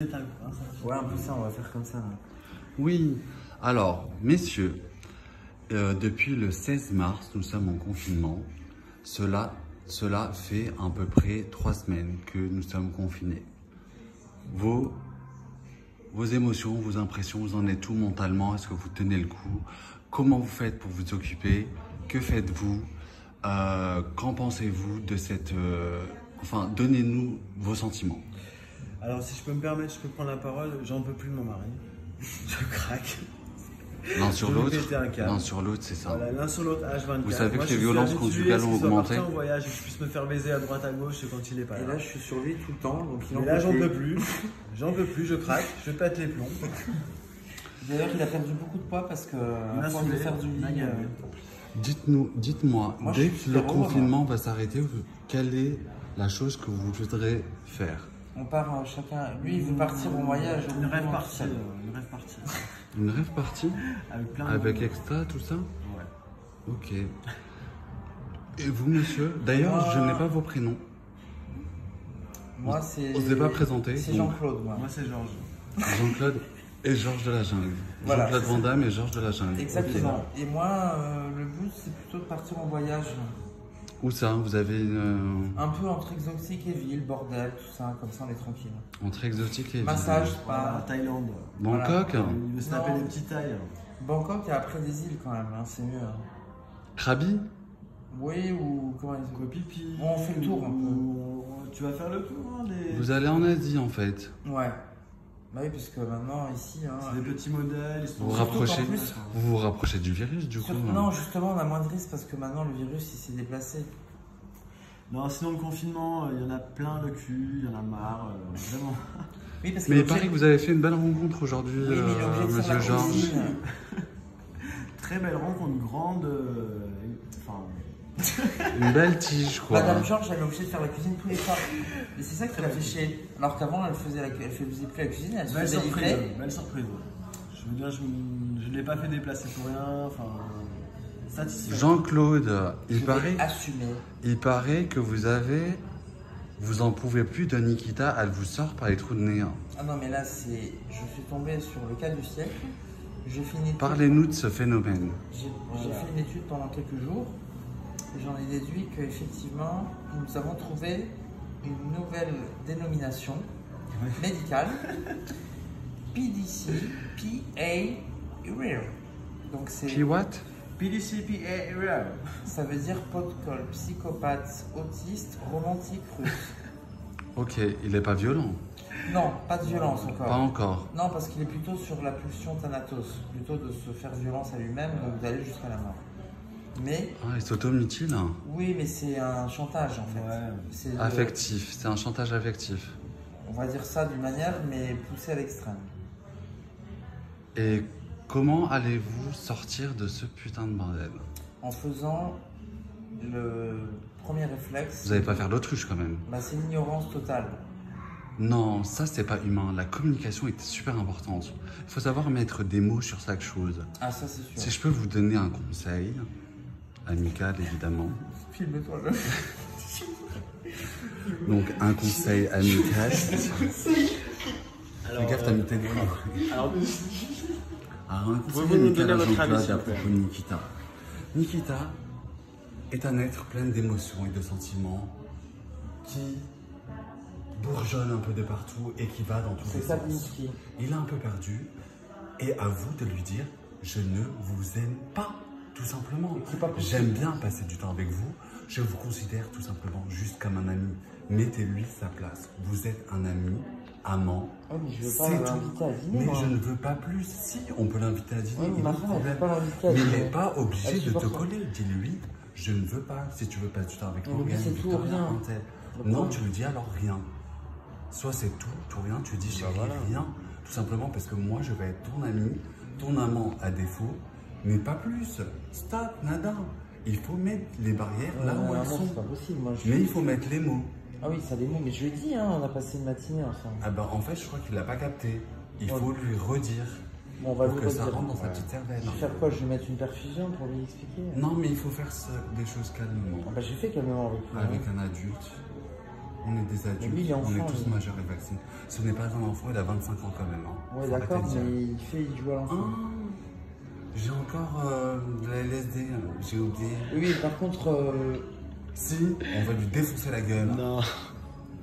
Ouais, un peu ça, on va faire comme ça. Oui, alors, messieurs, depuis le 16 mars, nous sommes en confinement. Cela fait à peu près 3 semaines que nous sommes confinés. Vos émotions, vos impressions, vous en êtes où mentalement? Est-ce que vous tenez le coup? Comment vous faites pour vous occuper? Que faites-vous? Qu'en pensez-vous de cette... Enfin, donnez-nous vos sentiments. Alors, si je peux me permettre, je peux prendre la parole. J'en peux plus de mon mari. Je craque. L'un sur l'autre, c'est ça. Voilà, l'un sur l'autre, H24. Vous savez que les violences conjugales ont augmenté. En voyage, je puisse me faire baiser à droite à gauche quand il est pas là. Et là, je suis sur lui tout le temps, donc il en Et là, peut j'en plus. peux plus. J'en peux plus, je craque, je pète les plombs. D'ailleurs, il a perdu beaucoup de poids parce que à force de faire du lit. Dites-moi, Moi, dès je que suis le super heureux, confinement va s'arrêter, quelle est la chose que vous voudrez faire? On part chacun. Lui, il veut partir en voyage. Une rêve partie. Une rêve partie. Une rêve partie? Avec plein de Avec monde. extra, tout ça? Ouais. Ok. Et vous, monsieur? D'ailleurs, je n'ai pas vos prénoms. Moi, c'est. On ne s'est pas présenté. C'est donc Jean-Claude, moi. Moi, c'est Georges. Jean-Claude et Georges de la Jungle. Voilà. Jean-Claude Van Damme et Georges de la Jungle. Exactement. Et moi, le but, c'est plutôt de partir en voyage. Ok. Où ça? Vous avez une Un peu entre exotique et ville, bordel, tout ça, comme ça, on est tranquille. entrée exotique et Massage, Voilà, spa. Thaïlande. Bangkok, Il veut se taper Non. des petites tailles. Bangkok, il y a après des îles quand même, hein, c'est mieux. Hein. Krabi. Oui, ou comment ils Quoi, pipi. On fait le tour un peu. Tu vas faire le tour, hein, des... Vous allez en Asie en fait. Ouais. Bah oui, parce que maintenant, ici. Hein, C'est des petits modèles. Ils sont Vous vous Surtout rapprochez, qu'en plus- vous rapprochez du virus du coup. Non, justement, on a moins de risques parce que maintenant, le virus, il s'est déplacé. Non, sinon, le confinement, il y en a plein le cul, il y en a marre, vraiment. Oui, parce Mais il que paraît que vous avez fait une belle rencontre aujourd'hui, Oui, mais il est obligé de faire monsieur la Georges. cuisine. Très belle rencontre, grande. Enfin. Une belle tige quoi. Madame Georges, elle est obligée de faire la cuisine tous les soirs. Et c'est ça qui l'a fait chier. Alors qu'avant, elle faisait plus la cuisine, elle se Belle faisait surprise, livrer. belle surprise. Ouais. Je veux dire, je ne l'ai pas fait déplacer pour rien. Enfin, satisfait. Jean-Claude, il Je paraît, vais assumer. que vous en pouvez plus de Nikita, elle vous sort par les trous de nez. Hein. Ah non, mais là, c'est. Je suis tombée sur le cas du siècle. J'ai fait une étude. Parlez-nous de ce phénomène. J'ai fait une étude pendant quelques jours et j'en ai déduit qu'effectivement, nous avons trouvé une nouvelle dénomination médicale, PDC, PA, donc c'est, Puis what? PDCPA. ça veut dire protocole, psychopathe, autiste, romantique russe. Ok, il est pas violent. Non, pas de violence encore. Pas encore. Non, parce qu'il est plutôt sur la pulsion thanatos, plutôt de se faire violence à lui-même, donc d'aller jusqu'à la mort. Mais Ah, il s'automutile. Hein. oui, mais c'est un chantage en fait. Ouais. C'est de- Affectif, c'est un chantage affectif. On va dire ça d'une manière, mais poussé à l'extrême. Et comment allez-vous sortir de ce putain de bordel? En faisant le premier réflexe, Vous n'allez pas faire l'autruche quand même. bah, c'est l'ignorance totale. Non, ça c'est pas humain. La communication est super importante. Il faut savoir mettre des mots sur chaque chose. Ah, ça c'est sûr. Si je peux vous donner un conseil, amical évidemment. Filme-toi. Donc un conseil amical. Alors, Fais gaffe, t'as mis tes doigts. alors, Alors, un conseil Vous nous amical donnez à votre avis, Jean-Claude s'il à vous plaît. propos de Nikita. Nikita est un être plein d'émotions et de sentiments qui bourgeonne un peu de partout et qui va dans tous les C'est ça, sens. Niki. Il est un peu perdu et à vous de lui dire je ne vous aime pas, tout simplement. C'est pas possible. J'aime bien passer du temps avec vous. Je vous considère tout simplement juste comme un ami. Mettez-lui sa place. Vous êtes un ami, amant. Oh, mais je veux C'est pas tout. l'inviter à dîner, Mais moi. je ne veux pas plus. Si, on peut l'inviter à dîner. Ouais, mais il y a ma pas de femme, elle problème. peut pas l'inviter à Mais il dîner. n'est pas obligé Elle de te supporte pas. coller. Dis-lui, je ne veux pas. Si tu veux passer du temps avec Mais moi, lui, c'est tout ou rien. Non, tu lui dis alors rien. Soit c'est tout ou rien. Tu dis chérie, voilà. rien. Tout simplement parce que moi, je vais être ton ami, ton amant à défaut, mais pas plus. Stop, nada. Il faut mettre les barrières là où elles sont. C'est pas possible, moi. Mais il faut mettre les mots. Ah oui, ça des mots, mais je lui ai dit, hein, on a passé une matinée ensemble. Ah ben en fait, je crois qu'il l'a pas capté. Il faut lui redire Bon, on va pour lui que ça redire. rentre dans sa Ouais. petite cervelle. Je vais faire quoi? Je vais lui mettre une perfusion pour lui expliquer? Non, mais il faut faire des choses calmement. Ah bah, j'ai fait calmement avec lui. Avec hein. un adulte. On est des adultes, lui, il est on est enfant, tous lui. majeurs et vaccinés. Ce n'est pas un enfant, il a 25 ans quand même. Hein. Ouais, Faut d'accord, arrêter de mais dire. il joue à l'enfant. J'ai encore de la LSD, j'ai oublié. Oui, par contre, Si, on va lui défoncer la gueule. Non.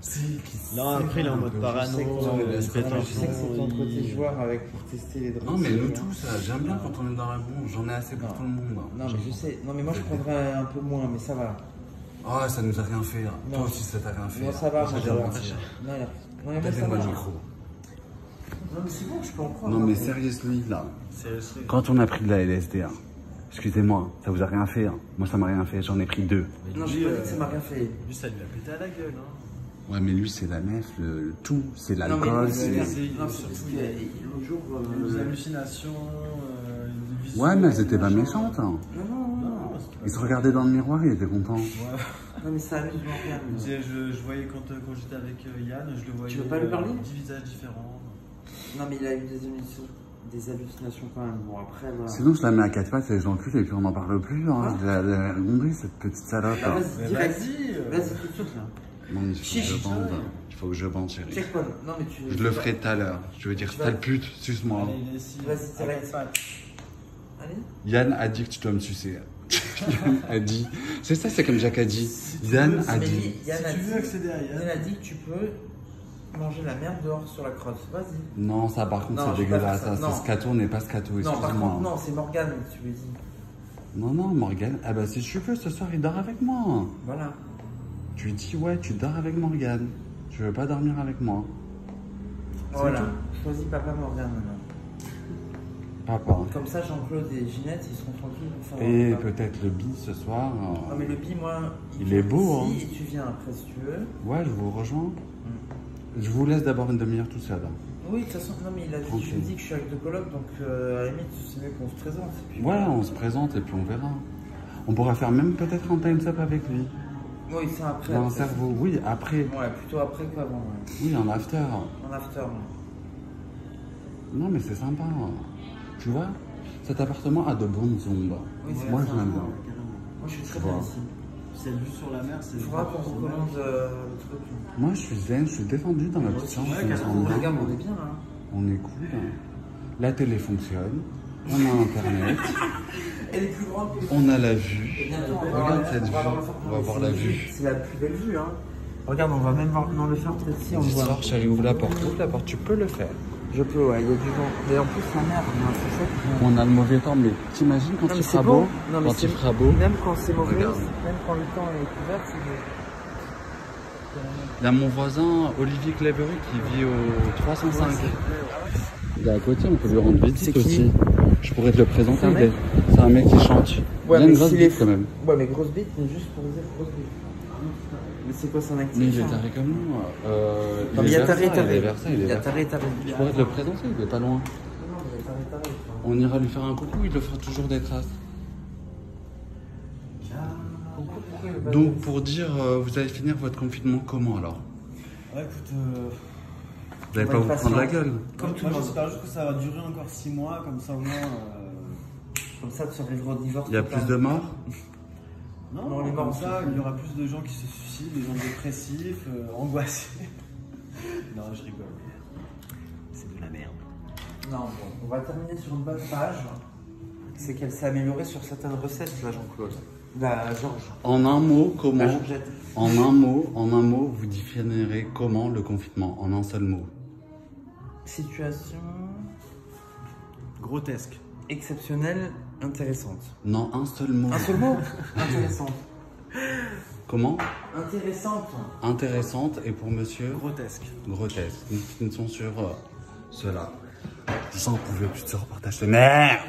Si, Non, après, il est en mode je parano. sais que il pète un je sais que c'est ton plomb, côté il- joueur avec pour tester les drogues. Non, mais nous tous, j'aime bien quand on est dans la bombe. J'en ai assez pour Non. tout le monde. Non, mais je sais. Non, mais moi, je prendrais un peu moins, mais ça va. Ah, ça nous a rien fait. Non. Toi aussi, ça t'a rien fait. Moi, ça va. Moi, Moi, j'ai ça va. rien Non, fait. non, mais moi, ça Donne-moi va. le micro. Non, mais c'est bon, je peux en prendre. Non, hein. mais sérieusement, là. C'est Quand on a pris de la LSD, hein, excusez-moi, ça vous a rien fait. Hein. Moi, ça m'a rien fait. J'en ai pris 2. Non, j'ai pas dit que ça m'a rien fait. Lui, ça lui a pété à la gueule. Hein. Ouais, mais lui, c'est la nef, le tout. C'est Non, mais l'alcool. lui, c'est... non, c'est- c'est parce surtout, que le jour. Des hallucinations. Des visions, Ouais, mais elles étaient pas machin. méchantes. Hein. Non. Il se regardait dans le miroir, il était content. Ouais. Non, mais ça amuse Morgane. Je voyais quand j'étais avec Yann, je le voyais. Tu veux pas lui parler 10 visages différents. Non, mais il a eu des hallucinations quand même. Bon, après, voilà. Sinon, je la mets à 4 pattes et je l'encule et puis on n'en parle plus. Hein. Elle a gondé, cette petite salope. Ah, Hein. vas-y, Mais direct. vas-y. Vas-y, tout de suite, là. Non, mais il faut que Chiche. je bande. Il faut que je bande, chérie. Check one. Non, mais tu. Je le ferai tout à l'heure. Je veux dire, Tu vas- sale pute, suce-moi. Allez, il est ici. Vas-y, À direct. quatre pattes. Allez. Yann a dit que tu dois me sucer. Yann a dit. C'est ça, c'est comme Jacques a dit. Yann a Mais dit. Yann a Si tu dit- veux accéder à Yann Yann. a dit que tu peux manger la merde dehors sur la crotte. Vas-y. Non, ça par contre, Non, c'est je vais pas dégueulasse. faire ça. Ça, Non. c'est scato, on n'est pas scato, Non, par excuse-moi. contre, non, c'est Morgane que tu lui dis. Non, non, Morgane. Ah bah si tu veux, ce soir, il dort avec moi. Voilà. Tu lui dis, ouais, tu dors avec Morgane. Tu veux pas dormir avec moi. Voilà. Choisis papa Morgane maintenant. Papa. Comme ça, Jean-Claude et Ginette, ils seront tranquilles pour faire Et leur repas. peut-être le bi ce soir. Non, mais le bi, moi. Il est beau, hein. Si, et tu viens après si tu veux. Ouais, je vous rejoins. Je vous laisse d'abord une demi-heure tout seul. Oui, de toute façon, non, mais il a dit, Tranquille. je lui dis que je suis avec deux colocs, donc à la limite, c'est mieux qu'on se présente. Et puis, Ouais, on se présente et puis on verra. On pourra faire même peut-être un time up avec lui. Oui, ça après. Dans un après. cerveau, oui, après. Ouais, plutôt après qu'avant. Ouais. Oui, en after. En after. Ouais. Non, mais c'est sympa. Tu vois, cet appartement a de bonnes ondes. Oui, c'est Moi, vrai, je l'aime bien. Moi, je suis très Voilà. bien ici. C'est le vue sur la mer, c'est. Il faudra qu'on recommande le truc. Moi, je suis zen, je suis détendu dans la petite chambre. Ouais, je me carrément. sens bien. Regarde, on est bien là. On est cool. La télé fonctionne. On a Internet. Elle est plus grande que On a la vue. Et bientôt, Regarde cette vue. avoir le faire On va voir la vue. C'est la plus belle vue, hein. Regarde, on va même voir. Non, le faire peut-être ici, on le Ce voit. soir, chérie, ouvre la porte. Ouvre la porte, tu peux le faire. Je peux, ouais, il y a du vent. Mais en plus, la mer, c'est ça qui vient. On a le mauvais temps, mais t'imagines quand Non, il mais fera c'est beau, beau. Non, mais quand c'est- il fera beau. Même quand c'est mauvais, Regarde. même quand le temps est couvert, c'est beau. Il y a mon voisin Olivier Clevery qui vit au 305. Il est à côté, on peut lui rendre visite C'est qui aussi. Je pourrais te le présenter. C'est un mec C'est un mec qui chante. Ouais, il a mais une grosse s'il est bite quand même. Ouais, mais grosse bite, mais juste pour dire grosse bite. Mais c'est quoi son Mais activité il est taré comme nous. Non, mais il y a taré, Il est taré. vers ça, il est Il y a vers ça. taré, taré. Je pourrais te le présenter, il est pas loin. Non, mais il y a taré, taré. On ira lui faire un coucou, il le fera toujours des traces. Donc pour dire, vous allez finir votre confinement comment alors? Ouais, écoute. Vous n'allez On pas va vous être prendre la patient. gueule? Comme tout le Moi, monde. j'espère juste que ça va durer encore 6 mois, comme ça au moins. Comme ça, tu arriveras au divorce. Il y a total. plus de morts? Non, les morts, comme ça, il y aura plus de gens qui se suicident, des gens dépressifs, angoissés. Non, je rigole. C'est de la merde. Non, bon, on va terminer sur une bonne page. C'est qu'elle s'est améliorée sur certaines recettes, là, Jean-Claude. La Georges. En un mot, La comment? Georgette. En un mot, vous définirez comment le confinement? En un seul mot. Situation Grotesque. exceptionnelle, intéressante. Non, un seul mot. Un seul mot Intéressante. Comment? Intéressante. Intéressante et pour monsieur? Grotesque. Grotesque. Nous finissons sur cela. J'en pouvais plus de ce reportage de merde.